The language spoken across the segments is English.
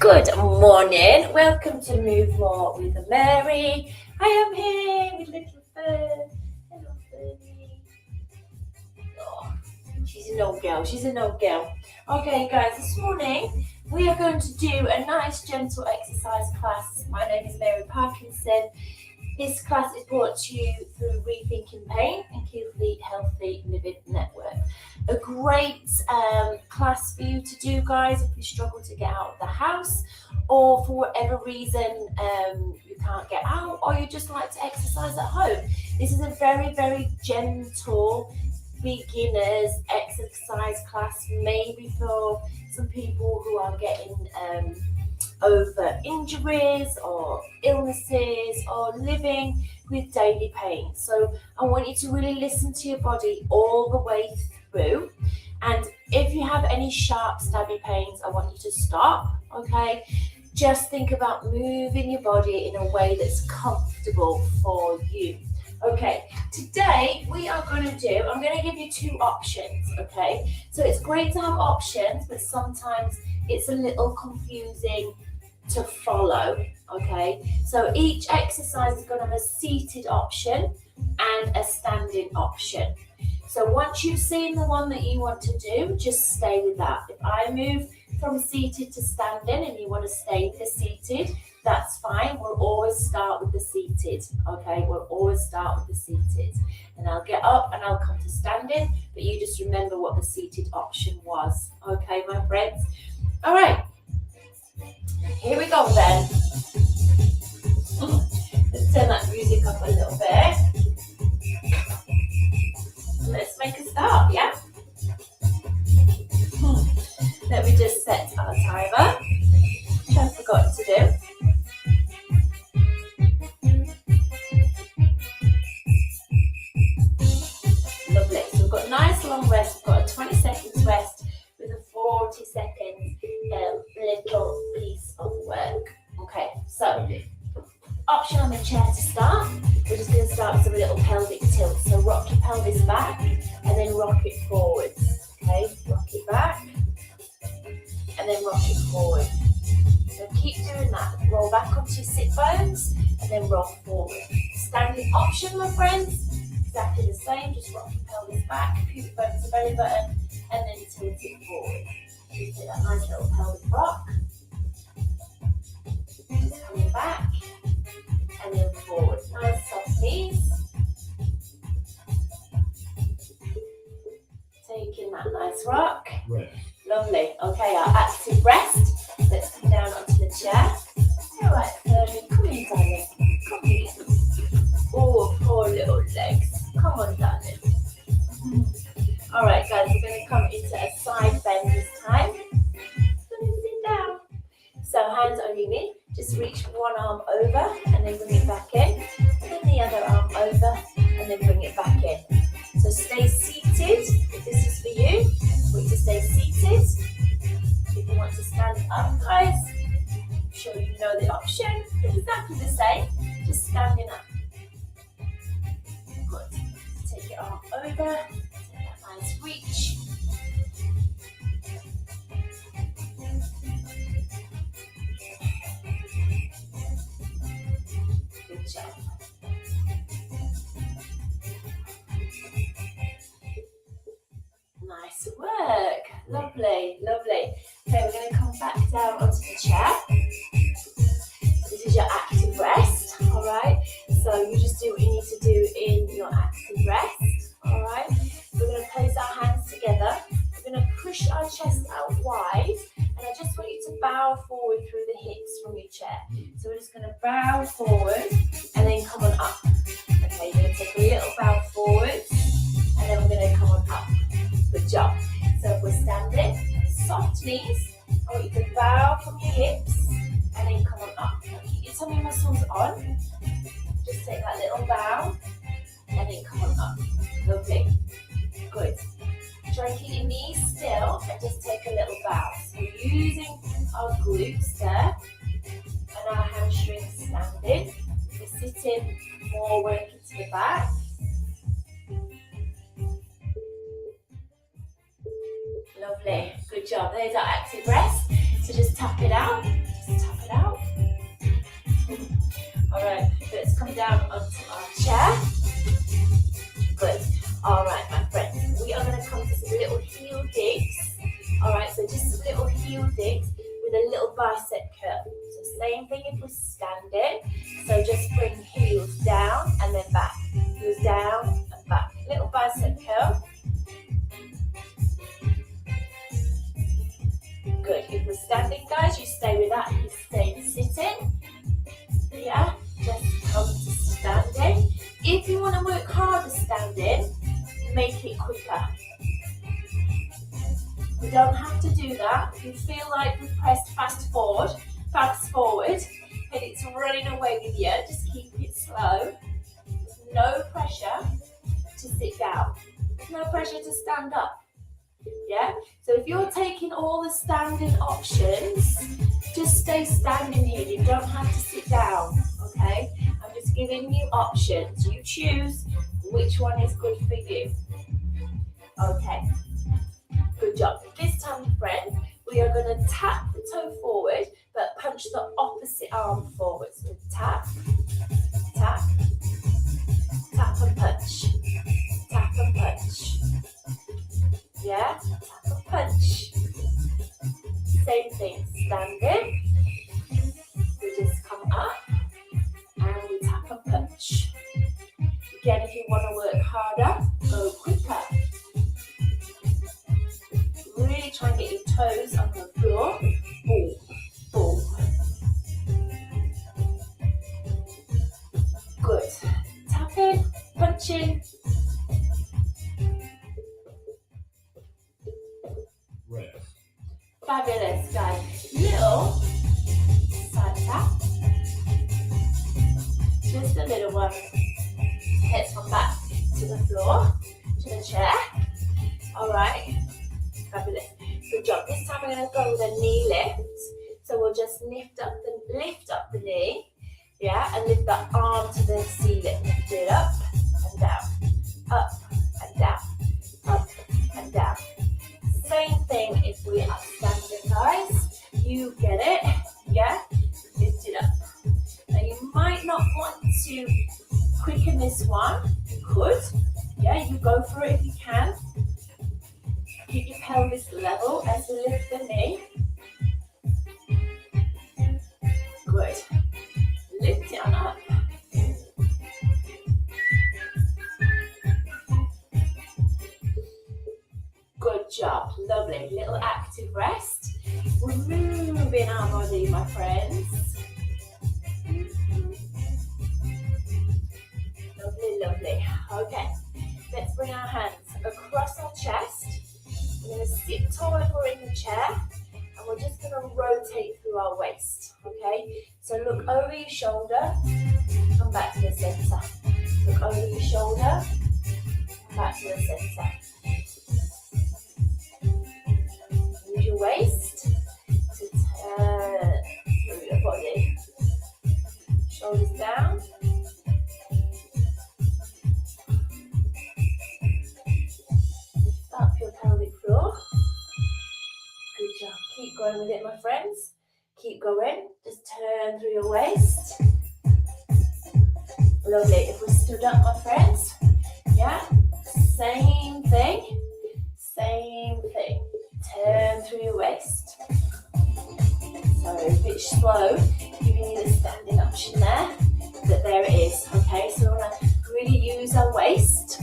Good morning. Welcome to Move More with Mary. I am here with little Fern. Hello, Fernie. Oh, she's an old girl. Okay, guys, this morning we are going to do a nice, gentle exercise class. My name is Mary Parkinson. This class is brought to you through Rethinking Pain and Keeley Healthy Living Network. A great class for you to do, guys, if you struggle to get out of the house or for whatever reason you can't get out, or you just like to exercise at home. This is a very, very gentle beginners exercise class, maybe for some people who are getting over injuries or illnesses or living with daily pain. So I want you to really listen to your body all the way through, and if you have any sharp stabby pains, I want you to stop. Okay, just think about moving your body in a way that's comfortable for you. Okay, today we are going to I'm going to give you two options. Okay, so it's great to have options, but sometimes it's a little confusing to follow. Okay, so each exercise is going to have a seated option and a standing option. So once you've seen the one that you want to do, just stay with that. If I move from seated to standing and you want to stay with the seated, that's fine. We'll always start with the seated. Okay, we'll always start with the seated, and I'll get up and I'll come to standing, but you just remember what the seated option was. Okay, my friends. All right, here we go then. Let's turn that music up a little bit. Let's make a start, yeah? Let me just set our timer, which I forgot to do. Lovely. So we've got a nice long rest. We've got a 20 seconds rest with a 40 second little piece of work. Okay, so option on the chair to start. We're just going to start with some little pelvic tilt. So rock your pelvis back and then rock it forwards. Okay, rock it back and then rock it forward. So keep doing that. Roll back onto your sit bones and then roll forward. Standing option, my friends, exactly the same. Just rock your pelvis back, pubic bone to belly button, and then tilt it forward. Just do that nice little pelvic rock. Just coming back and then forward. Nice soft knees. Taking that nice rock. Lovely. Okay, our active rest. Let's come down onto the chair. All right, Fernie, come in, darling. Come in. Oh, poor little legs. Come on, darling. All right, guys, we're going to come into a side bend this time. Sit down. So hands on your knee. Just reach one arm over and then bring it back in. And then the other arm over and then bring it back in. So stay seated if this is for you. I want you to stay seated. If you want to stand up, guys, I'm sure you know the option. It's exactly the same, just standing up. Good. Take your arm over. Take that nice reach. Good job. Nice work. Lovely, lovely. Okay, we're going to come back down onto the chair. This is your active rest, all right? So you just do what you need to do in your active rest, all right? We're going to place our hands together. We're going to push our chest out wide, and I just want you to bow forward through the hips from your chair. So we're just going to bow forward and then come on up. Okay, you're going to take a little bow forward, and then we're going to come on up. Good job. So if we're standing, soft knees, I want you to bow from your hips and then come on up. Now keep your tummy muscles on. Just take that little bow and then come on up. Lovely. Good. Try and keep your knees still and just take a little bow. So we're using our glutes there and our hamstrings standing. We're sitting more working to the back. Lovely, good job. There's our active rest. So just tap it out. All right, let's come down onto our chair. Good. All right, my friends, we are going to come to some little heel digs. All right, so just some little heel digs with a little bicep curl. So same thing if we're standing. So just bring heels down and then back. Heels down and back. Little bicep curl. Good. If we're standing, guys, you stay with that. You stay sitting. Yeah, just come to standing. If you want to work harder standing, make it quicker. We don't have to do that. If you feel like we've pressed fast forward, and it's running away with you, just keep it slow. There's no pressure to sit down. There's no pressure to stand up. Yeah? So if you're taking all the standing options, just stay standing here. You don't have to sit down, okay? I'm just giving you options. You choose which one is good for you. Okay. Good job. This time, friend, we are going to tap the toe forward, but punch the opposite arm forward. So tap, tap, tap and punch. Tap and punch. Yeah? Tap and punch. Same thing. Standing. We just come up and we tap and punch. Again, if you want to work harder, go quicker. Really try and get your toes on the floor. Ball, ball. Good. Tapping, punching. Rest. Fabulous, guys. Little side tap. Just a little one. Hips come back to the floor, to the chair. All right. Fabulous. Good job. This time we're going to go with a knee lift. So we'll just lift up the knee, yeah, and lift the arm to the ceiling. Lift it up and down, up and down, up and down. Same thing if we are standing, guys. You get it, yeah? Lift it up. Now you might not want to quicken this one. You could, yeah, you go for it if you can. Keep your pelvis level as we lift the knee. Good. Lift it on up. Good job. Lovely. Little active rest. We're moving our body, my friends. Lovely, lovely. Okay. Let's bring our hands across our chest. We're going to sit tall if we're in the chair, and we're just going to rotate through our waist, okay? So look over your shoulder, come back to the center. Look over your shoulder, come back to the center. Use your waist to turn through your body. Shoulders down. Up your pelvic floor. Good job. Keep going with it, my friends. Keep going. Just turn through your waist. Lovely. If we stood up, my friends, yeah, same thing. Same thing. Turn through your waist. So a bit slow, giving you the standing option there. But there it is. Okay, so we want to really use our waist.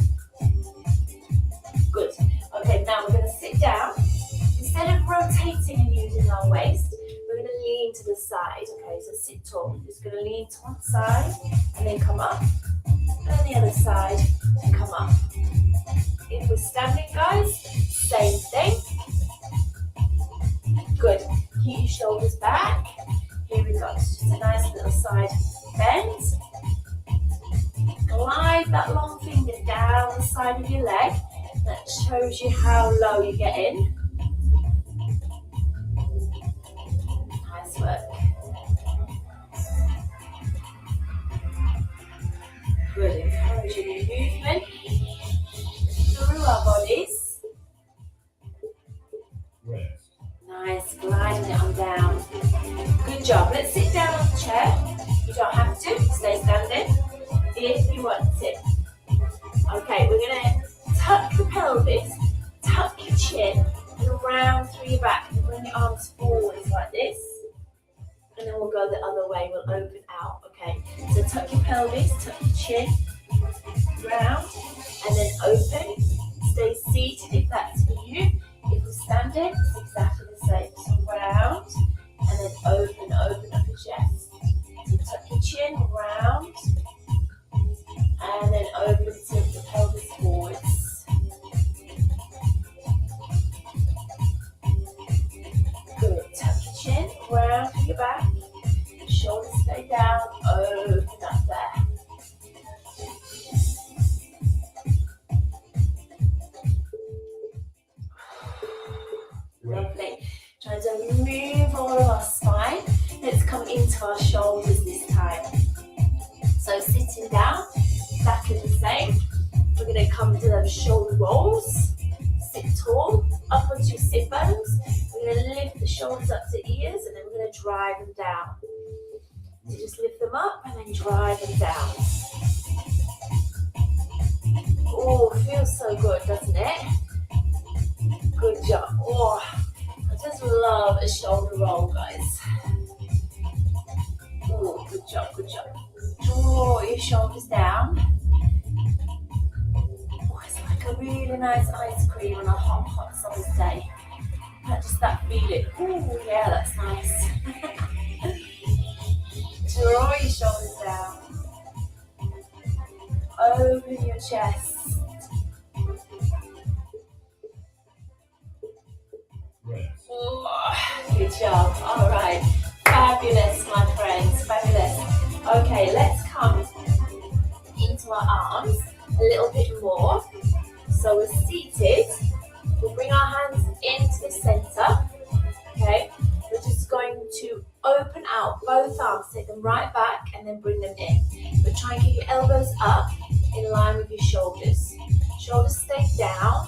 Good. Okay, now we're going to sit down. Instead of rotating and using our waist, we're going to lean to the side. Okay, so sit tall. Just going to lean to one side and then come up. And the other side and come up. If we're standing, guys, same thing. Good. Keep your shoulders back. Here we go. Just a nice little side bend. Glide that long finger down the side of your leg. That shows you how low you get in. Nice work. Good. Encouraging your movement through our bodies. Nice. Gliding it on down. Good job. Let's sit down on the chair. You don't don't have to. Stay standing if you want to. Okay, we're going to tuck the pelvis, tuck your chin, and round through your back. And bring your arms forwards like this. And then we'll go the other way. We'll open out. Okay, so tuck your pelvis, tuck your chin, round, and then open. Stay seated if that's for you. If we're standing, it's exactly the same. So round, and then open up your chest. So tuck your chin, round, and then open, tilt the pelvis forwards. Good. Tuck your chin, round through your back. Shoulders stay down, open up there. Lovely. Trying to move all of our spine. Let's come into our shoulders this time. So sitting down, exactly the same. We're going to come to those shoulder rolls. Sit tall, up onto your sit bones. We're going to lift the shoulders up to ears, and then we're going to drive them down. So just lift them up and then drive them down. Oh, feels so good, doesn't it? Good job. Oh, I just love a shoulder roll, guys. Oh, good job, good job. Draw your shoulders down. Oh, it's like a really nice ice cream on a hot, hot summer's day. Just that feeling. Oh, yeah, that's nice. Draw your shoulders down. Open your chest. Oh, good job. All right. Fabulous, my friends. Fabulous. Okay, let's come into our arms a little bit more. So we're seated. We'll bring our hands into the center. Okay. We're just going to open out both arms. Take them right back and then bring them in. But try and keep your elbows up in line with your shoulders. Shoulders stay down.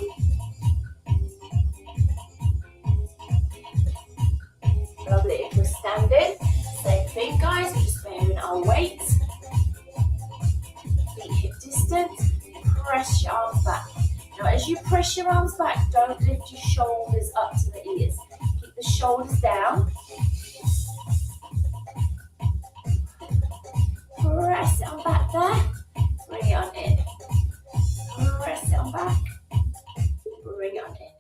Lovely. If we're standing, same thing, guys. We're just bearing our weight. Feet hip distance. Press your arms back. Now, as you press your arms back, don't lift your shoulders up to the ears. Keep the shoulders down. Press it on back there. Bring it on in. Press it on back. Bring it on in.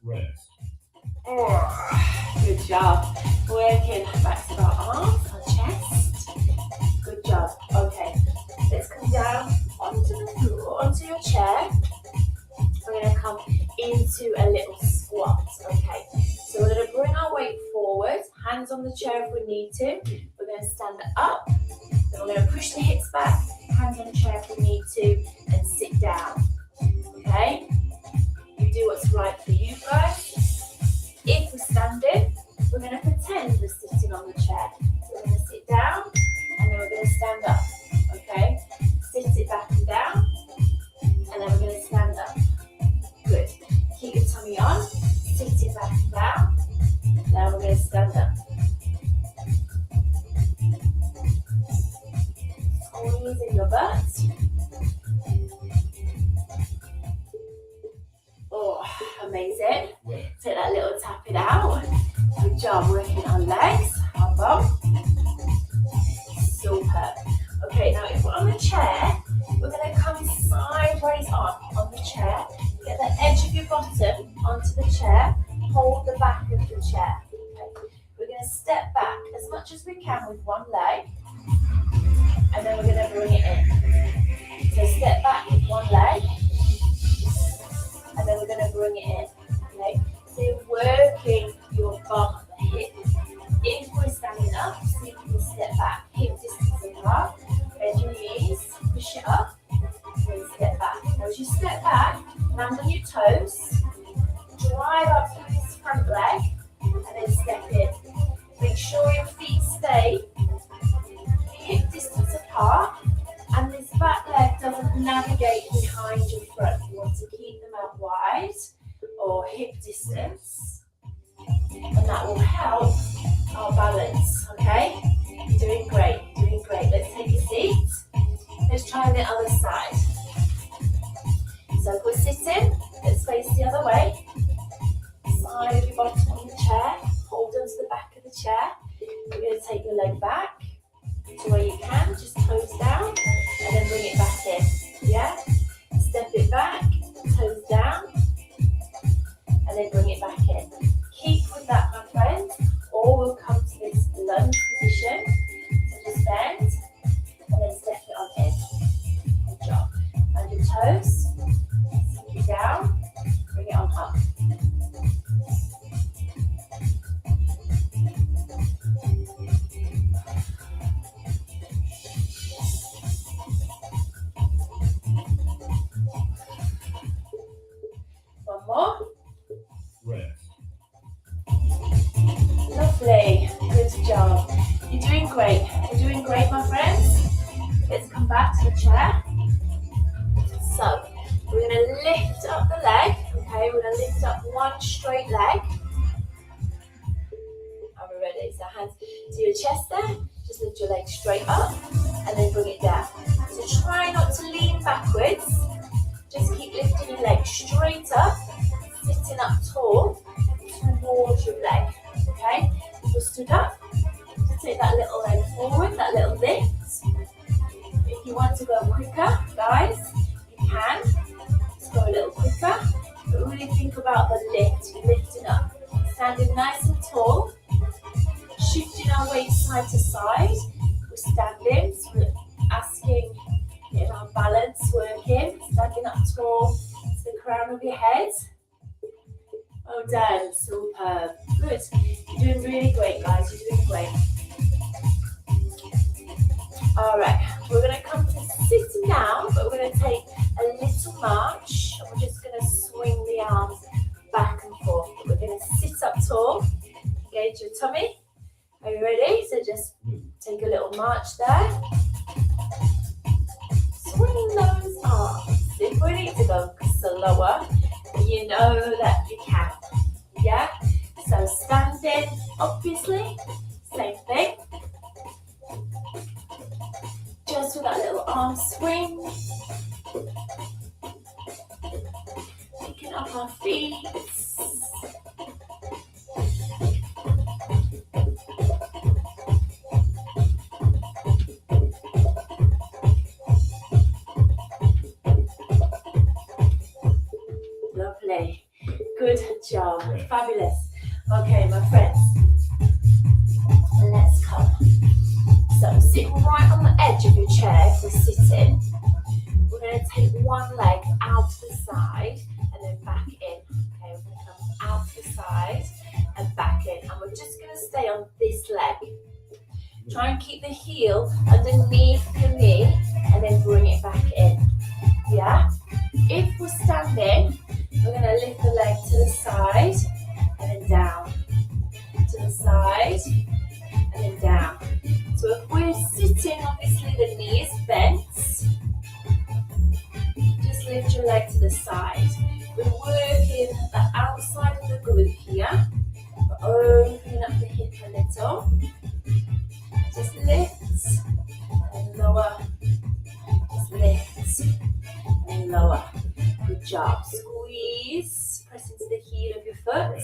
Rest. Oh, good job. Working backs of our arms, our chest. Good job. Okay, let's come down onto the floor, onto your chair. We're going to come into a little squat. Okay, so we're going to bring our weight forward, hands on the chair if we need to. We're going to stand up. Then we're going to push the hips back, hands on the chair if we need to, and sit down. Okay, you do what's right for you, guys. If we're standing, we're going to pretend we're sitting on the chair. So we're going to sit down and then we're going to stand up. Okay? Sit it back and down and then we're going to stand up. Good. Keep your tummy on. Sit it back and down. Now we're going to stand up. Squeeze in your butt. Oh, amazing. Take that little tap it out. Good job working on legs, our bum. Superb. Okay, now if we're on the chair, we're going to come sideways on the chair. Get the edge of your bottom onto the chair. Hold the back of the chair. Okay. We're going to step back as much as we can with one leg. And then we're going to bring it in. So step back with one leg. And then we're going to bring it in. Okay. So you're working your bum at the hip. If we're standing up, so you can step back, hip distance apart, bend your knees, push it up, then step back. Now as you step back, land on your toes, drive up through this front leg, and then step in. Make sure your feet stay hip distance apart, and this back leg doesn't navigate behind your front. You want to keep them out wide or hip distance, and that will help our balance, okay? You're doing great, you're doing great. Let's take a seat. Let's try the other side. So if we're sitting, let's face the other way. Side of your bottom on the chair. Hold onto the back of the chair. You're going to take your leg back to where you can, just toes down, and then bring it back in. Yeah? Step it back, toes down, and then bring it back in. Keep with that, my friends, or we'll come to this lunge position. So just bend, and then step it on in. Good job. And your toes, sink it down, bring it on up. One more. Rest. Lovely. Good job. You're doing great. You're doing great, my friends. Let's come back to the chair. So, we're going to lift up the leg. Okay, we're going to lift up one straight leg. Are we ready? So, hands to your chest there. Just lift your leg straight up and then bring it down. So, try not to lean backwards. Just keep lifting your leg straight up, sitting up tall towards your leg. Okay? If you're stood up, just take that little leg forward, that little lift. If you want to go quicker, guys, you can. Just go a little quicker. But really think about the lift. You're lifting up. Standing nice and tall. Shifting our weight side to side. We're standing, so we're asking, getting our balance working. Standing up tall to the crown of your head. Well done, superb. Good. You're doing really great, guys. You're doing great. Alright, we're going to come to sitting down, but we're going to take a little march. And we're just going to swing the arms back and forth. We're going to sit up tall, engage your tummy. Are you ready? So just take a little march there. Swing those arms. If we need to go slower, you know that you can. Yeah? So standing, obviously, same thing. Just with that little arm swing. Picking up our feet. Lovely. Good job. Fabulous. Okay, my friends. Let's come. So sit right on the edge of your chair if we're sitting. We're going to take one leg out to the side and then back in. Okay, we're going to come out to the side and back in. And we're just going to stay on this leg. Try and keep the heel underneath your knee and then bring it back in. Yeah? If we're standing, we're going to lift the leg to the side and then down. To the side and then down. So if we're sitting, obviously the knee is bent. Just lift your leg to the side. We're working the outside of the glute here. We're opening up the hip a little. Just lift and lower. Just lift and lower. Good job. Squeeze. Press into the heel of your foot.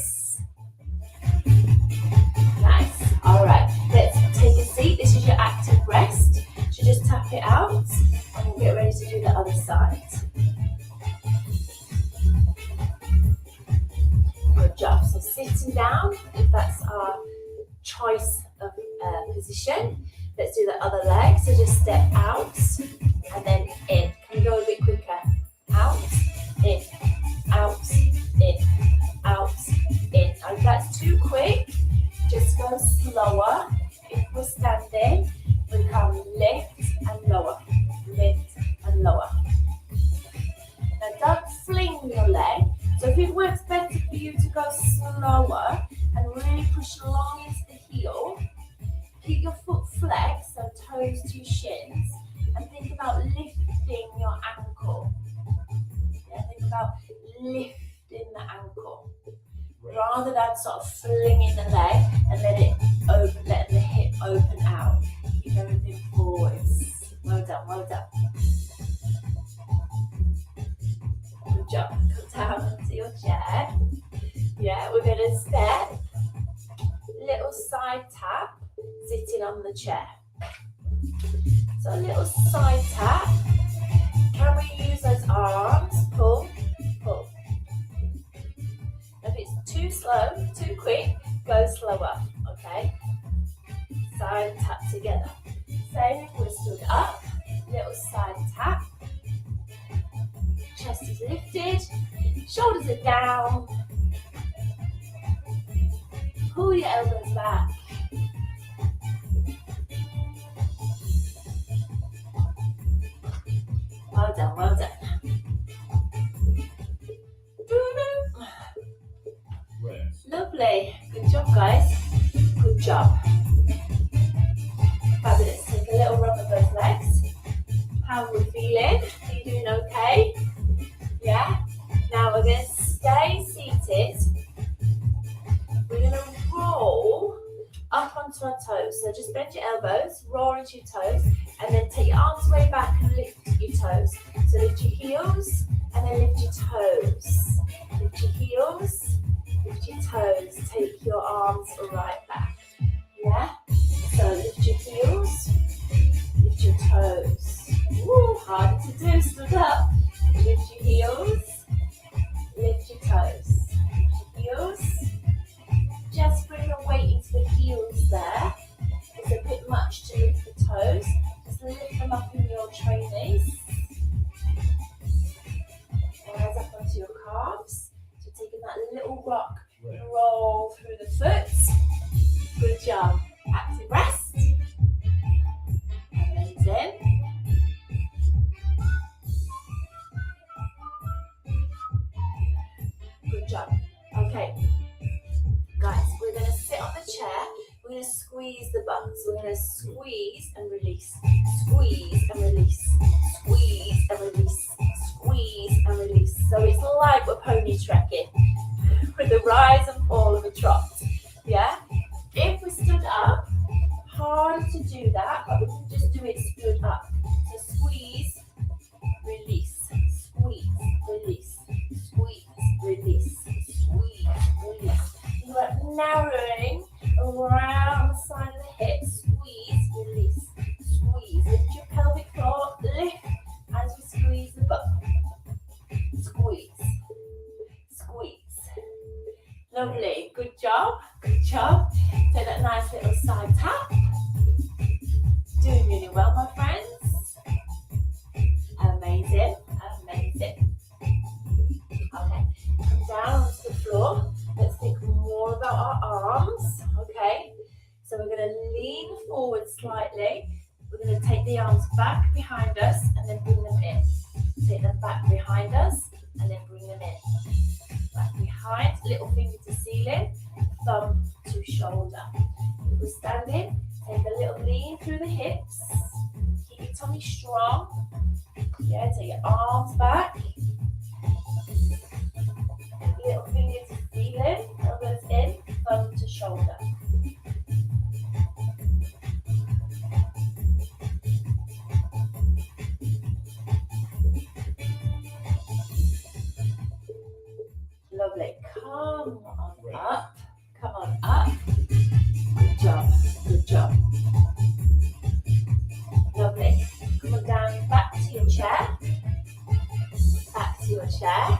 Nice. Alright, let's take a seat. This is your active rest. So just tap it out and we'll get ready to do the other side. Good job. So sitting down, if that's our choice of position. Let's do the other leg. So just step out and then in. Can we go a bit quicker? Out, in, out, in, out, in. Now if that's too quick, just go slower. If we're standing, we come lift and lower, lift and lower. Now don't fling your leg. So if it works better for you to go slower and really push long into the heel, keep your foot flexed, so toes to your shins, and think about lifting your ankle. Yeah, think about lifting the ankle. Rather than sort of flinging the leg and letting the hip open out. everything forwards. Well done, well done. Good job. Come down onto your chair. Yeah, we're going to step, little side tap, sitting on the chair. So a little side tap. Can we use those arms? Pull, pull. If it's too slow, too quick, go slower, okay? Side tap together. Same if we're stood up, little side tap. Chest is lifted, shoulders are down. Pull your elbows back. Well done, well done. Lovely. Good job, guys. Good job. Fabulous. Take a little rub of those legs. How are we feeling? Are you doing okay? Yeah? Now we're going to stay seated. We're going to roll up onto our toes. So just bend your elbows, roll into your toes, and then take your arms way back and lift your toes. So lift your heels and then lift your toes. Lift your heels, lift your toes. Take your arms right back. Yeah? So lift your heels, lift your toes. Woo, harder to do, stood up. Lift your heels, lift your toes. Lift your heels. Just bring the weight into the heels there. It's a bit much to lift the toes. Just lift them up in your trainees. Rise up onto your calves. So taking that little rock, roll through the foot. Good job. Active rest. Amazing. Good job. Okay. Guys, we're going to sit on the chair. We're going to squeeze the butt. So we're going to squeeze and release. Squeeze and release. Squeeze and release. Squeeze and release. So it's like we're pony trekking with the rise and fall of a trot. Yeah? If we stood up, hard to do that, but we can just do it stood up. So squeeze, release. Squeeze, release. Squeeze, release. Squeeze, release. We're narrowing around the side of the hip. Squeeze, release. Squeeze. Lift your pelvic floor. Lift as we squeeze the butt. Squeeze. Squeeze. Lovely. Good job. Good job. Take that nice little side tap. Doing really well, my friends. Amazing. Amazing. Okay. Come down onto the floor. Let's think more about our arms. Okay. So we're going to lean forward slightly. We're going to take the arms back behind us and then bring them in. Take them back behind us and then bring them in. Back behind, little finger to ceiling, thumb to shoulder. If we're standing, take a little lean through the hips. Keep your tummy strong. Yeah, take your arms back. Little finger to ceiling, elbows in, thumb to shoulder. Lovely. Come on up. Come on up. Good job. Good job. Lovely. Come on down back to your chair. Back to your chair.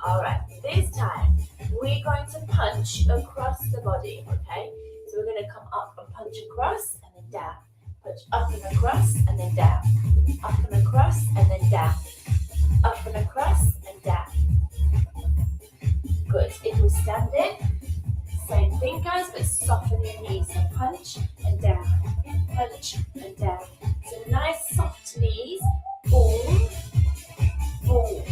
Alright, this time we're going to punch across the body, okay? So we're going to come up and punch across and then down. Punch up and across and then down. Up and across and then down. Up and across and down. Good. If we're standing, same thing guys, but soften your knees. So punch and down. Punch and down. So nice soft knees. Boom. Boom.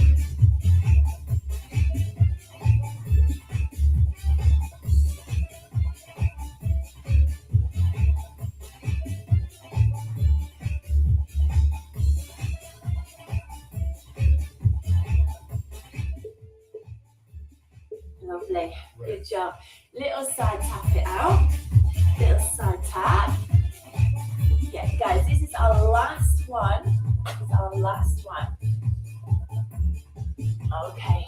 Lovely. Good job. Little side tap it out. Little side tap. Yeah, guys, this is our last one. This is our last one. Okay,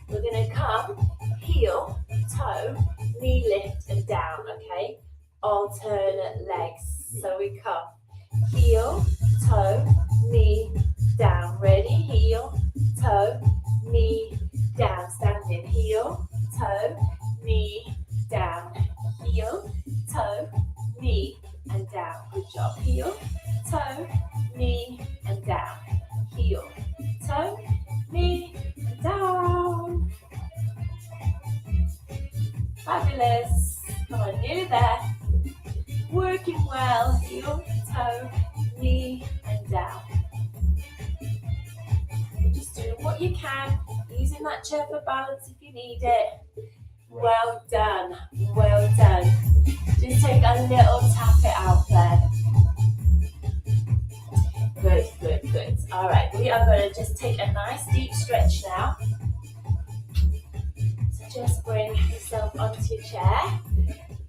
we're gonna come heel, toe, knee lift and down, okay? Alternate legs. So we come heel, toe, knee, down. Ready? Heel, toe, knee, down. Standing. Heel, toe, knee, down. Heel, toe, knee, and down. Good job. Heel, toe, knee, and down. Heel, toe, knee, and down. Fabulous. Come on, nearly there. Working well. Heel, toe, knee, and down. You're just doing what you can, using that chair for balance if you need it. Well done. Well done. Just take a little tap it out there. Good, good, good. All right, we are going to just take a nice deep stretch now. So just bring yourself onto your chair.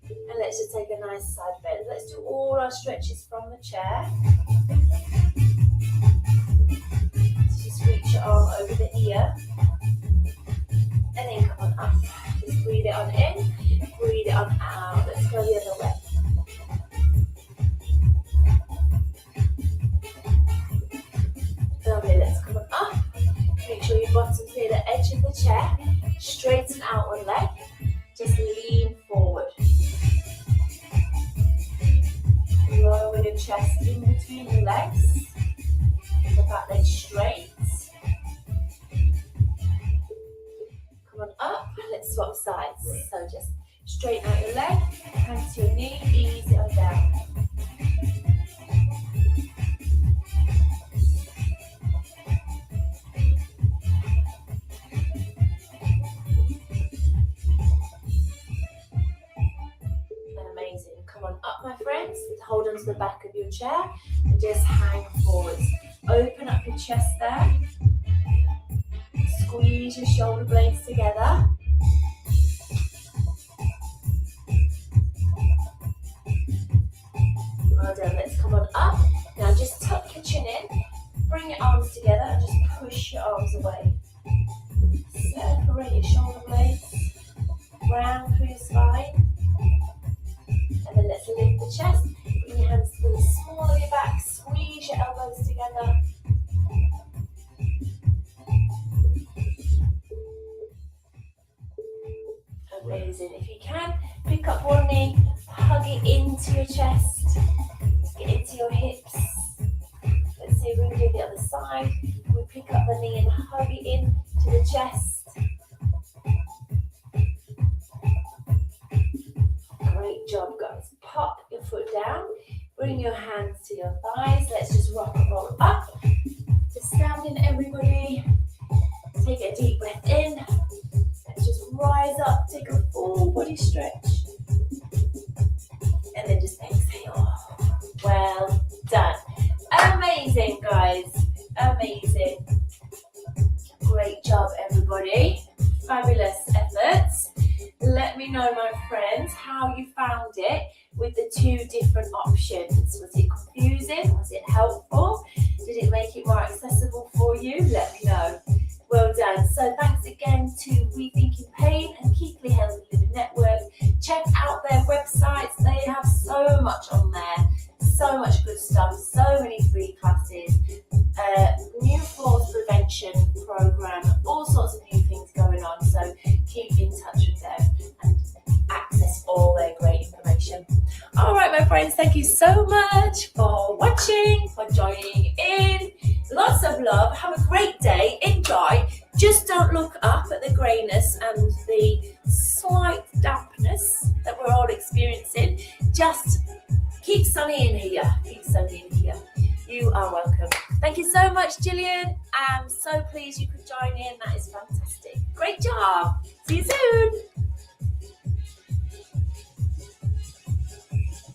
And let's just take a nice side bend. Let's do all our stretches from the chair. So just reach your arm over the ear. And then come on up. Just breathe it on in, breathe it on out. Let's go the other way. Lovely, let's come on up. Make sure your bottom's near the edge of the chair. Straighten out one leg. Just lean forward. Lower your chest in between your legs. The back leg straight. Come on up. Let's swap sides. Right. So just straighten out your leg. Hand to your knee. Ease it on down. Up, my friends. Hold on to the back of your chair and just hang forwards. Open up your chest there. Squeeze your shoulder blades together. Well done. Let's come on up. Now just tuck your chin in. Bring your arms together and just push your arms away. Separate your shoulder blades. Round through your spine. And then let's lift the chest. Bring your hands to the small of your back. Squeeze your elbows together. Amazing. If you can, pick up one knee, hug it into your chest. Get into your hips. Let's see if we can do the other side. We pick up the knee and hug it in to the chest. Great job, guys. Pop your foot down. Bring your hands to your thighs. Let's just rock and roll up. Just standing, everybody. Take a deep breath in. Let's just rise up. Take a full body stretch. And then just exhale. Well done. Amazing, guys. Amazing. Great job, everybody. Fabulous efforts. Let me know, my friends, how you found it with the two different options. Was it confusing? Was it helpful? Did it make it more accessible for you? Let me know. Well done. So thanks again to Rethinking Pain and Keeping Healthy Living Network. Check out their websites. They have so much on there. So much good stuff. So many free classes. New falls prevention program. All sorts of new things going on. So keep in touch with them and access all their great information. All right, my friends, thank you so much for watching, for joining in. Lots of love. Have a great day. Enjoy. Just don't look up at the greyness and the slight dampness that we're all experiencing. Just keep sunny in here. Keep sunny in here. You are welcome. Thank you so much, Gillian. I'm so pleased you could join in. That is fantastic. Great job. See you soon.